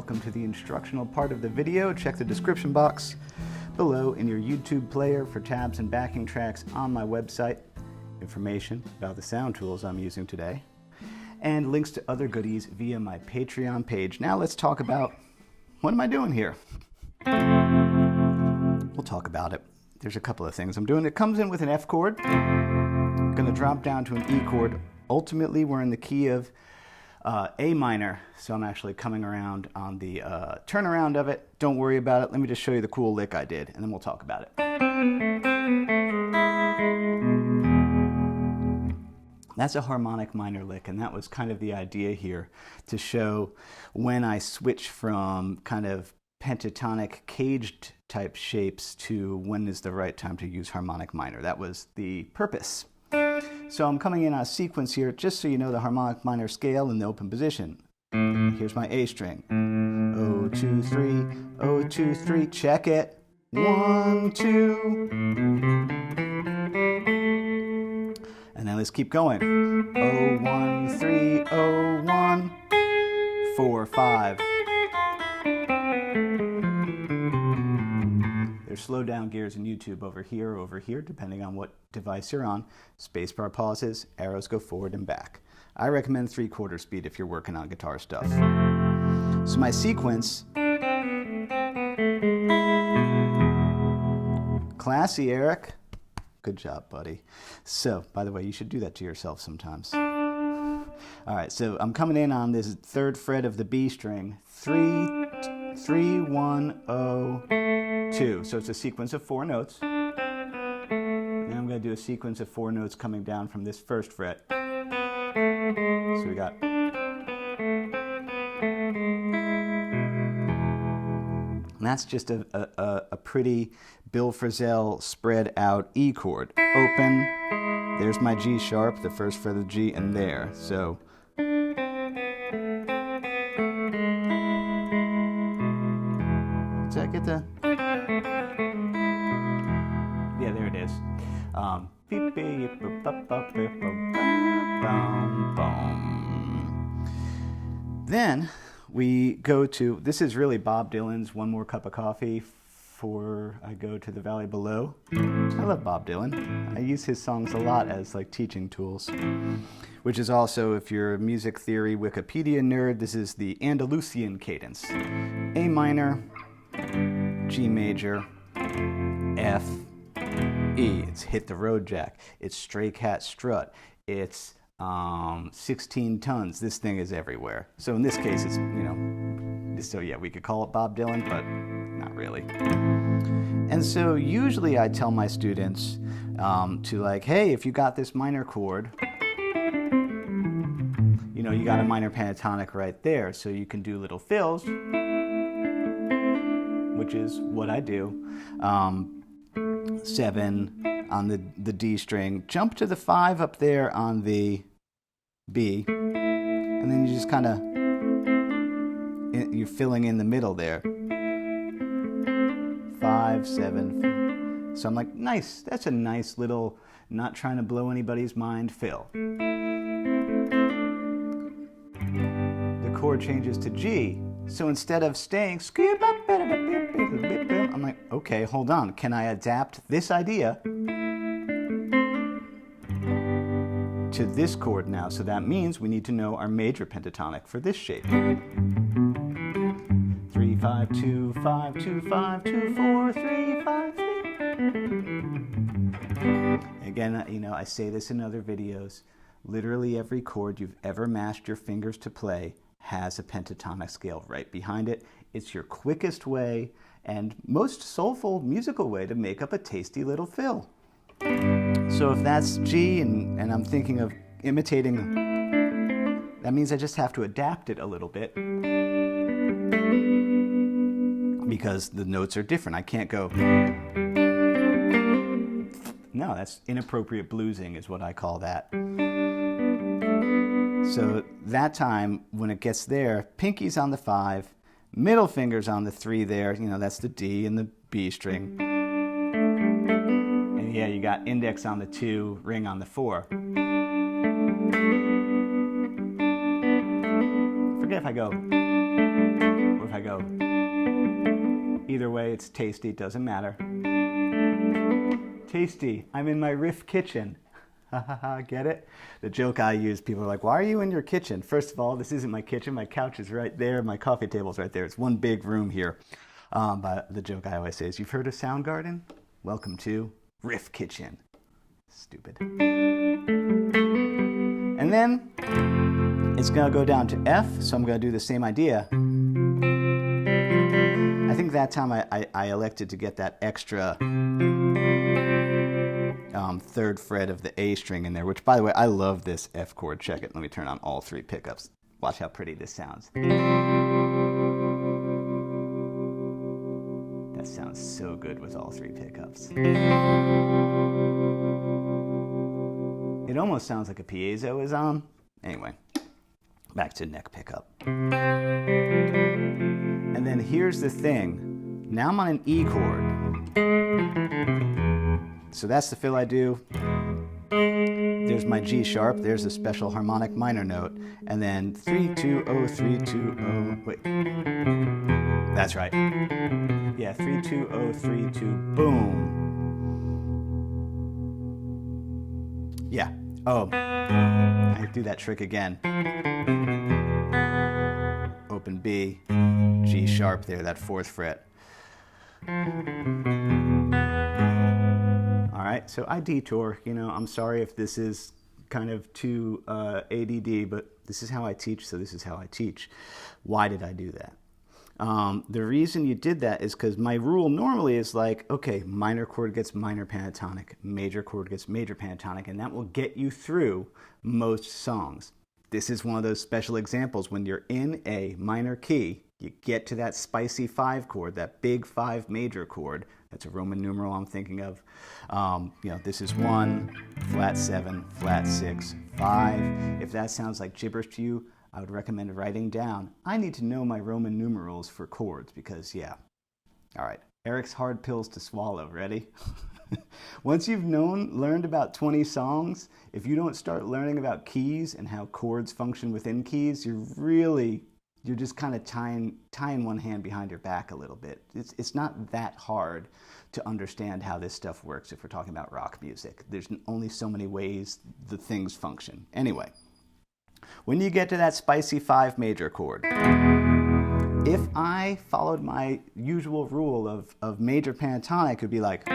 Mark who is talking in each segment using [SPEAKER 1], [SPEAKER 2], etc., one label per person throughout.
[SPEAKER 1] welcome to the instructional part of the video. Check the description box below in your YouTube player for tabs and backing tracks on my website, information about the sound tools I'm using today, and links to other goodies via my Patreon page. Now let's talk about, what am I doing here? We'll talk about it. There's a couple of things I'm doing. It comes in with an F chord. I'm going to drop down to an E chord. Ultimately, we're in the key of A minor, so I'm actually coming around on the turnaround of it. Don't worry about it. Let me just show you the cool lick I did, and then we'll talk about it. That's a harmonic minor lick, and that was kind of the idea here, to show when I switch from kind of pentatonic caged type shapes to when is the right time to use harmonic minor. That was the purpose. So I'm coming in on a sequence here, just so you know the harmonic minor scale in the open position. Here's my A string. 0, 2, 3, 0, 2, 3, check it. 1, 2. And then let's keep going. 0, 1, 3, 0, 1, 4, 5. There's slow down gears in YouTube over here, depending on what device you're on. Spacebar pauses, arrows go forward and back. I recommend 3/4 speed if you're working on guitar stuff. So my sequence, classy, Eric. Good job, buddy. So, by the way, you should do that to yourself sometimes. All right, so I'm coming in on this 3rd fret of the B string. 3, 1, 0, 2. So it's a sequence of 4 notes. Then I'm going to do a sequence of 4 notes coming down from this 1st fret. So we got. And that's just a pretty Bill Frisell spread out E chord. Open. There's my G sharp, the 1st fret of the G, and there. So. Did I get the? Yeah, there it is. Then we go to, this is really Bob Dylan's One More Cup of Coffee before I go to the Valley Below. I love Bob Dylan. I use his songs a lot as like teaching tools, which is also, if you're a music theory Wikipedia nerd, this is the Andalusian cadence. A minor, G major, F, E. It's hit the road jack. It's stray cat strut. It's 16 tons. This thing is everywhere. So in this case, it's, so yeah, we could call it Bob Dylan, but not really. And so usually I tell my students to like, hey, if you got this minor chord, you got a minor pentatonic right there, so you can do little fills, which is what I do. 7 on the D string, jump to the 5 up there on the B, and then you just kind of, you're filling in the middle there. 5, 7. So I'm like, nice, that's a nice little, not trying to blow anybody's mind fill. The chord changes to G. So instead of staying, I'm like, okay, hold on. Can I adapt this idea to this chord now? So that means we need to know our major pentatonic for this shape. 3, 5, 2, 5, 2, 5, 2, 4, 3, 5, 3. Again, I say this in other videos. Literally every chord you've ever mashed your fingers to play has a pentatonic scale right behind it. It's your quickest way and most soulful musical way to make up a tasty little fill. So if that's G and I'm thinking of imitating, that means I just have to adapt it a little bit because the notes are different. I can't go, no, that's inappropriate bluesing is what I call that. So that time, when it gets there, pinky's on the 5, middle finger's on the 3 there, that's the D and the B string. And yeah, you got index on the 2, ring on the 4. Forget if I go, or if I I go. Either way, it's tasty, doesn't matter. Tasty, I'm in my riff kitchen. Get it? The joke I use, people are like, why are you in your kitchen? First of all, this isn't my kitchen. My couch is right there. My coffee table's right there. It's one big room here. But the joke I always say is, you've heard of Soundgarden? Welcome to Riff Kitchen. Stupid. And then it's going to go down to F, so I'm going to do the same idea. I think that time I elected to get that extra third fret of the A string in there, which, by the way, I love this F chord. Check it. Let me turn on all three pickups. Watch how pretty this sounds. That sounds so good with all three pickups. It almost sounds like a piezo is on. Anyway, back to neck pickup. And then here's the thing. Now I'm on an E chord. So that's the fill I do. There's my G sharp. There's a special harmonic minor note. And then 3, 2, 0, 3, 2, 0. Wait. That's right. Yeah, 3, 2, 0, 3, 2. Boom. Yeah. Oh. I do that trick again. Open B. G sharp there, that 4th fret. All right, so I detour. You know, I'm sorry if this is kind of too ADD, but this is how I teach, so this is how I teach. Why did I do that? The reason you did that is because my rule normally is like, okay, minor chord gets minor pentatonic, major chord gets major pentatonic, and that will get you through most songs. This is one of those special examples when you're in a minor key, you get to that spicy 5 chord, that big 5 major chord. That's a Roman numeral I'm thinking of. This is 1, flat 7, flat 6, 5. If that sounds like gibberish to you, I would recommend writing down. I need to know my Roman numerals for chords because, yeah. All right, Eric's hard pills to swallow. Ready? Once you've learned about 20 songs, if you don't start learning about keys and how chords function within keys, you're just kind of tying one hand behind your back a little bit. It's not that hard to understand how this stuff works if we're talking about rock music. There's only so many ways the things function. Anyway, when you get to that spicy 5 major chord, if I followed my usual rule of major pentatonic, it would be like...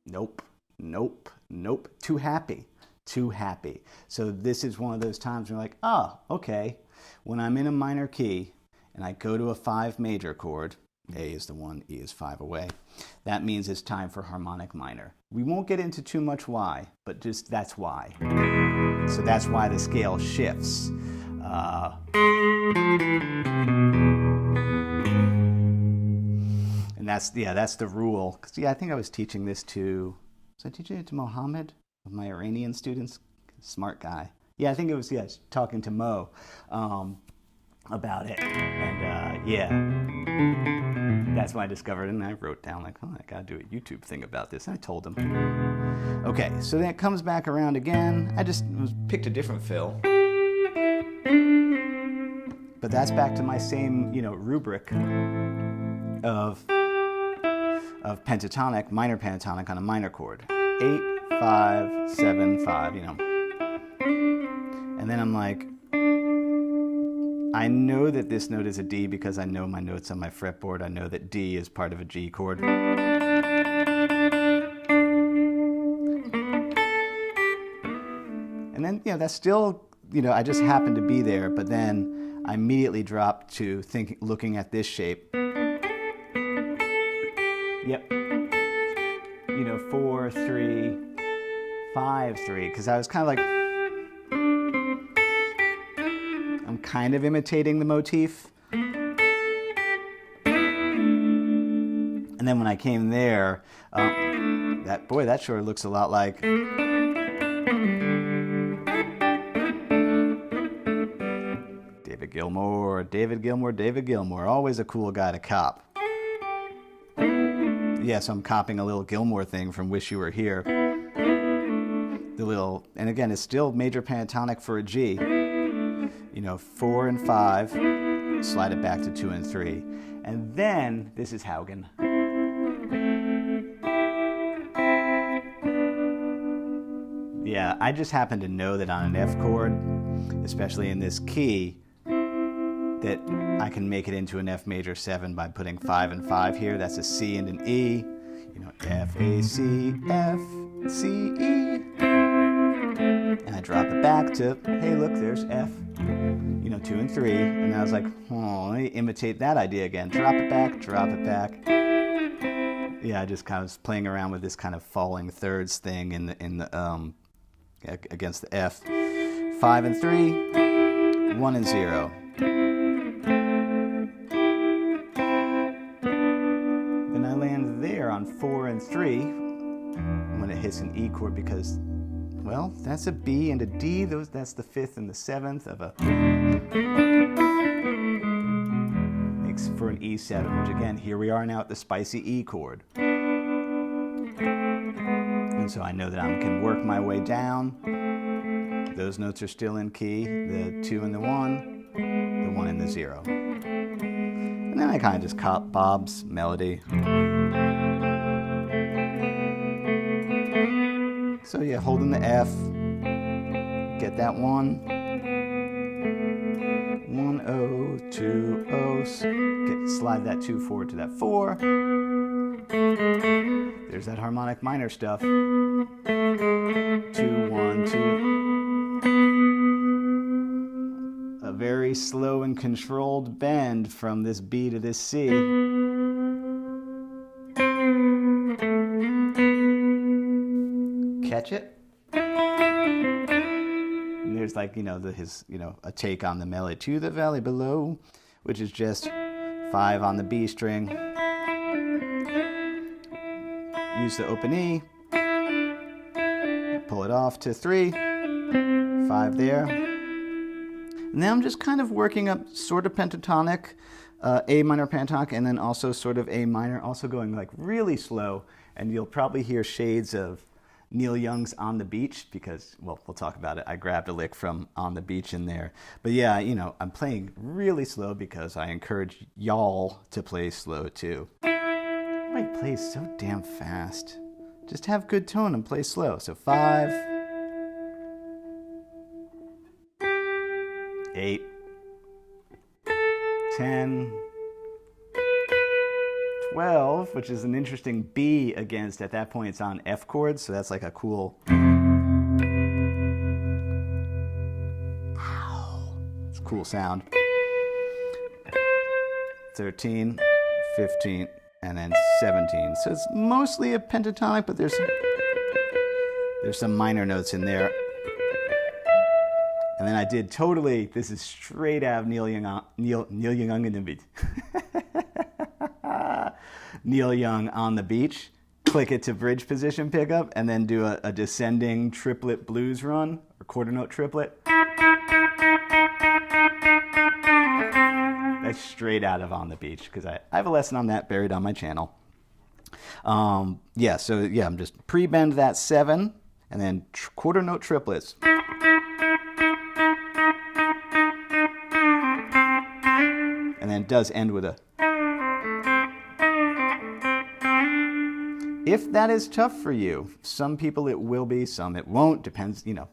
[SPEAKER 1] Nope. Too happy. So this is one of those times where you're like, okay. When I'm in a minor key and I go to a 5 major chord, A is the 1, E is 5 away, that means it's time for harmonic minor. We won't get into too much why, but just that's why. So that's why the scale shifts. And that's the rule. 'Cause, I think I was teaching this to... Was I teaching it to Mohammed, of my Iranian students? Smart guy. Yeah, I think it was, talking to Mo about it. And that's why I discovered it. And I wrote down, like, I got to do a YouTube thing about this. And I told him. Okay, so then it comes back around again. I just picked a different fill. But that's back to my same, rubric of pentatonic, minor pentatonic on a minor chord. 8, 5, 7, 5, And then I'm like, I know that this note is a D because I know my notes on my fretboard. I know that D is part of a G chord. And then, that's still, I just happened to be there, but then I immediately dropped to looking at this shape. Yep. 4, 3, 5, 3, because I was kind of like, I'm kind of imitating the motif. And then when I came there, that sure looks a lot like. David Gilmour, always a cool guy to cop. Yeah, so I'm copying a little Gilmour thing from Wish You Were Here. the little, and again, it's still major pentatonic for a G. You know, 4 and 5, slide it back to 2 and 3. And then, this is Haugen. Yeah, I just happen to know that on an F chord, especially in this key, that I can make it into an F major 7 by putting 5 and 5 here. That's a C and an E. You know, F, A, C, F, C, E. And I drop it back to, hey, look, there's F. You know, 2 and 3. And I was like, oh, let me imitate that idea again. Drop it back, drop it back. Yeah, I just kind of was playing around with this kind of falling thirds thing against the F. 5 and 3, 1 and 0. Then I land there on 4 and 3 when it hits an E chord because, well, that's a B and a D. That's the 5th and the 7th of a... Makes for an E7, which again, here we are now at the spicy E chord. And so I know that I can work my way down. Those notes are still in key, the 2 and the 1, the 1 and the 0. And then I kind of just cop Bob's melody. So yeah, holding the F, get that 1, 1, O, 2, O, slide that 2 forward to that 4. There's that harmonic minor stuff. 2, 1, 2. A very slow and controlled bend from this B to this C. Catch it? And there's like, you know, a take on the melody to the valley below, which is just 5 on the B string. Use the open E, pull it off to 3, 5 there. And now I'm just kind of working up sort of pentatonic, A minor pentatonic, and then also sort of A minor, also going like really slow. And you'll probably hear shades of Neil Young's On the Beach because, well, we'll talk about it. I grabbed a lick from On the Beach in there. But yeah, you know, I'm playing really slow because I encourage y'all to play slow too. Everybody plays so damn fast. Just have good tone and play slow. So 5, 8, 10, 12, which is an interesting B against, at that point it's on F chords, so that's like a cool... Ow. It's a cool sound. 13, 15, and then 17. So it's mostly a pentatonic, but there's some minor notes in there. And then I did totally, this is straight out of Neil Young, Neil Young On the Beach. Click it to bridge position pickup, and then do a descending triplet blues run, or quarter note triplet. That's straight out of On the Beach, because I have a lesson on that buried on my channel. Yeah, so yeah, I'm just pre-bend that 7, and then quarter note triplets. And then it does end with a... If that is tough for you, some people it will be, some it won't, depends, you know.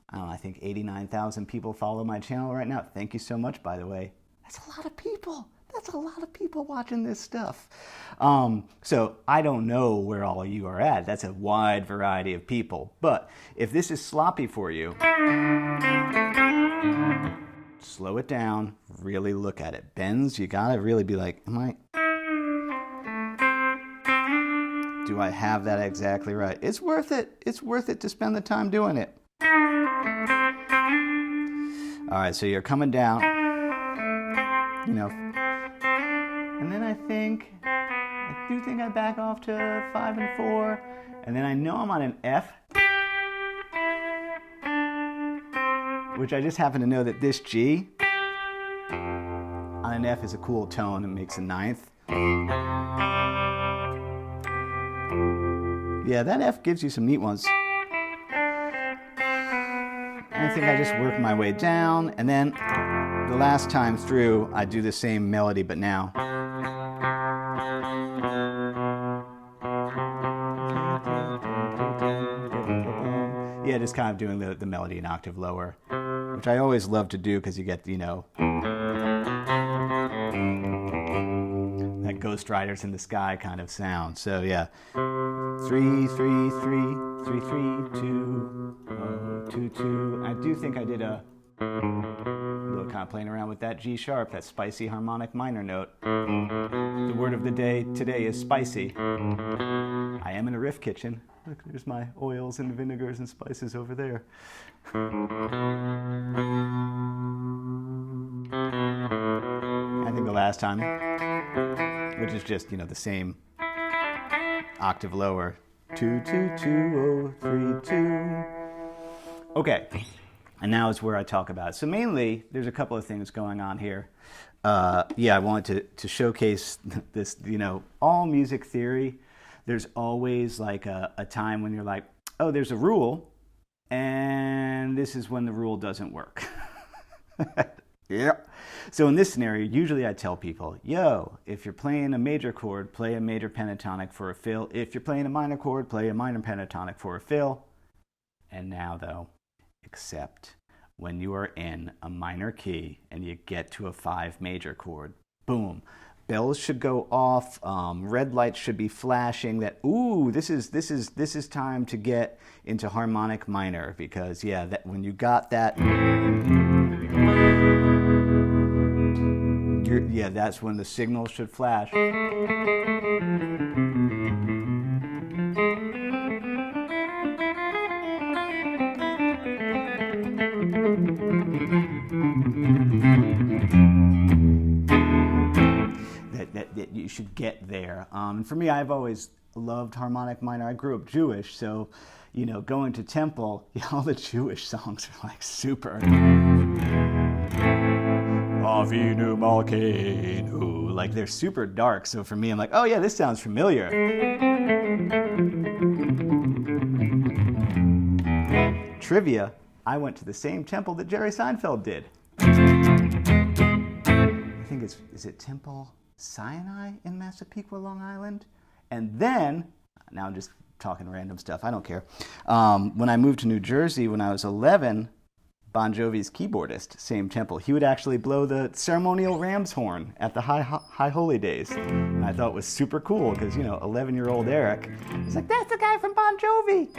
[SPEAKER 1] I don't know, I think 89,000 people follow my channel right now. Thank you so much, by the way. That's a lot of people. That's a lot of people watching this stuff. So I don't know where all of you are at. That's a wide variety of people. But if this is sloppy for you, slow it down, really look at it. Bends, you gotta really be like, do I have that exactly right? It's worth it. It's worth it to spend the time doing it. All right, so you're coming down, you know, and then I do think I back off to 5 and 4, and then I know I'm on an F, which I just happen to know that this G on an F is a cool tone and makes a 9th. Yeah, that F gives you some neat ones. I think I just work my way down, and then the last time through, I do the same melody, but now. Yeah, just kind of doing the melody an octave lower, which I always love to do because you get, you know, that Ghost Riders in the Sky kind of sound. So yeah, 3, 3, 3, 3, 3, 2, 2, 2. I do think I did a little kind of playing around with that G sharp, that spicy harmonic minor note. The word of the day today is spicy. I am in a riff kitchen. Look, there's my oils and vinegars and spices over there. I think the last time, which is just, you know, the same octave lower. 2, 2, 2, 0, 3, 2. Okay, and now is where I talk about it. So mainly, there's a couple of things going on here. Yeah, I wanted to showcase this, you know, all music theory. There's always like a time when you're like, oh, there's a rule, and this is when the rule doesn't work. Yeah. So in this scenario, usually I tell people, yo, if you're playing a major chord, play a major pentatonic for a fill. If you're playing a minor chord, play a minor pentatonic for a fill. And now though, except when you are in a minor key and you get to a 5 major chord, boom. Bells should go off. Red lights should be flashing. That ooh, this is time to get into harmonic minor, because yeah, that when you got that, yeah, that's when the signal should flash. That you should get there. And for me, I've always loved harmonic minor. I grew up Jewish, so, you know, going to temple, all the Jewish songs are like super. Avinu Malkeinu, like they're super dark. So for me, I'm like, oh yeah, this sounds familiar. Trivia, I went to the same temple that Jerry Seinfeld did. I think is it Temple Sinai in Massapequa, Long Island? And then, now I'm just talking random stuff, I don't care. When I moved to New Jersey when I was 11, Bon Jovi's keyboardist, same temple, he would actually blow the ceremonial ram's horn at the high holy days. And I thought it was super cool because, you know, 11-year-old Eric, he's like, that's the guy from Bon Jovi.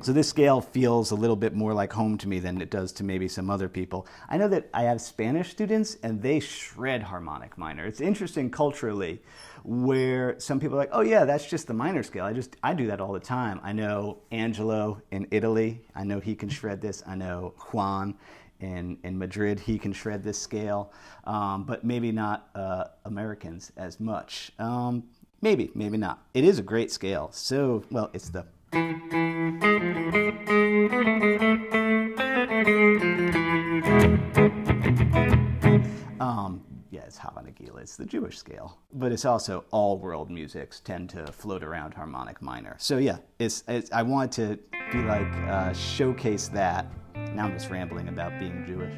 [SPEAKER 1] So this scale feels a little bit more like home to me than it does to maybe some other people. I know that I have Spanish students and they shred harmonic minor. It's interesting culturally where some people are like, oh yeah, that's just the minor scale. I do that all the time. I know Angelo in Italy, I know he can shred this. I know Juan in Madrid, he can shred this scale, but maybe not Americans as much. Maybe not. It is a great scale. So, well, it's the yeah, it's Hava Nagila. It's the Jewish scale, but it's also all world musics tend to float around harmonic minor. So yeah, I wanted to be like showcase that. Now I'm just rambling about being Jewish.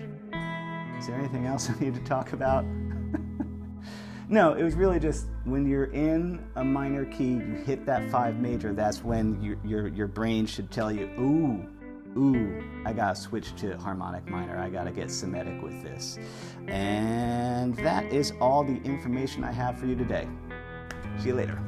[SPEAKER 1] Is there anything else I need to talk about? No, it was really just when you're in a minor key, you hit that 5 major, that's when your brain should tell you, ooh, I gotta switch to harmonic minor, I gotta get symmetric with this. And that is all the information I have for you today. See you later.